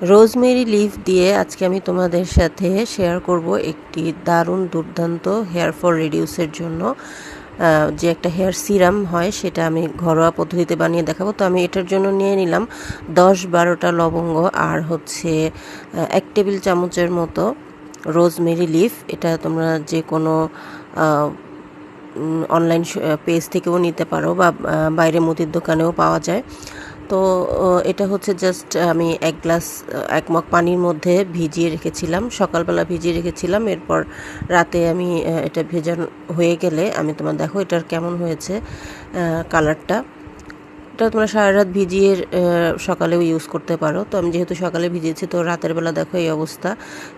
Rosemary leaf দিয়ে আজকে আমি তোমাদের সাথে শেয়ার করব একটি দারুণ দুর্দান্ত হেয়ার ফল রিডিউসের জন্য যে একটা হেয়ার সিরাম হয় সেটা আমি ঘরোয়া পদ্ধতিতে বানিয়ে দেখাবো। তো আমি এটার জন্য নিয়ে নিলাম 10-12টা লবঙ্গ আর হচ্ছে 1 টেবিল চামচের মতো রোজমেরি লিফ। এটা তোমরা যে কোনো অনলাইন পেজ থেকেও নিতে পারো বা বাইরে মুদির দোকানেও পাওয়া যায়। তো এটা হচ্ছে জাস্ট আমি 1 মগ পানির মধ্যে ভিজিয়ে রেখেছিলাম, সকালবেলা ভিজিয়ে রেখেছিলাম। এরপর রাতে আমি এটা ভেজানো হয়ে গেলে আমি তোমার দেখো এটার কেমন হয়েছে কালারটা। এটা তোমরা সারা রাত ভিজিয়ে সকালেও ইউজ করতে পারো। তো আমি যেহেতু সকালে ভিজিয়েছি তো রাতের বেলা দেখো এই অবস্থা।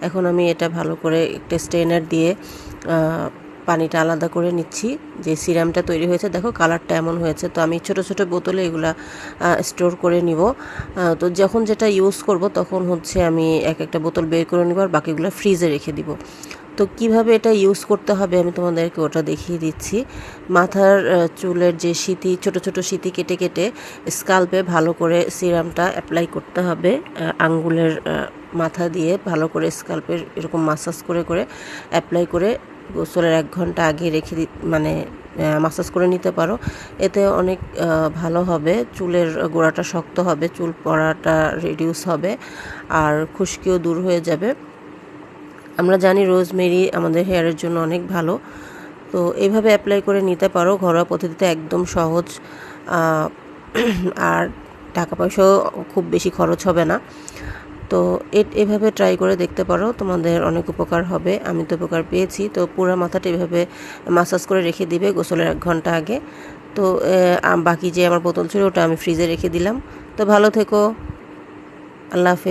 এখন আমি এটা ভালো করে একটা স্ট্রেনার দিয়ে পানিটা আলাদা করে নিচ্ছি। যে সিরামটা তৈরি হয়েছে দেখো কালারটা এমন হয়েছে। তো আমি ছোট ছোট বোতলে এগুলা স্টোর করে নিব। তো যখন যেটা ইউজ করব তখন হচ্ছে আমি একটা বোতল বের করে নিব আর বাকিগুলো ফ্রিজে রেখে দিব। তো কিভাবে এটা ইউজ করতে হবে আমি তোমাদেরকে ওটা দেখিয়ে দিচ্ছি। মাথার চুলের যে সিঁথি, ছোট ছোট সিঁথি কেটে কেটে স্কাল্পে ভালো করে সিরামটা অ্যাপ্লাই করতে হবে। আঙ্গুলের মাথা দিয়ে ভালো করে স্কাল্পের এরকম মাসাজ করে করে অ্যাপ্লাই করে গোসলের 1 ঘন্টা আগে রেখে মাসাজ করে নিতে পারো। এতে অনেক ভালো হবে, চুলের গোড়াটা শক্ত হবে, চুল পড়াটা রিডিউস হবে আর খুশকিও দূর হয়ে যাবে। আমরা জানি রোজমেরি আমাদের হেয়ারের জন্য অনেক ভালো। তো এইভাবে অ্যাপ্লাই করে নিতে পারো ঘরোয়া পদ্ধতিতে, একদম সহজ আর টাকা পয়সাও খুব বেশি খরচ হবে না। তো এভাবে ট্রাই করে দেখতে পারো, তোমাদের অনেক উপকার হবে। আমি তো উপকার পেয়েছি। তো পুরো মাথাটা এভাবে মাসাজ করে রেখে দিবে গোসলের 1 ঘন্টা আগে। তো বাকি যে আমার বোতল ছিল ওটা আমি ফ্রিজে রেখে দিলাম। তো ভালো থেকো, আল্লাহ হাফেজ।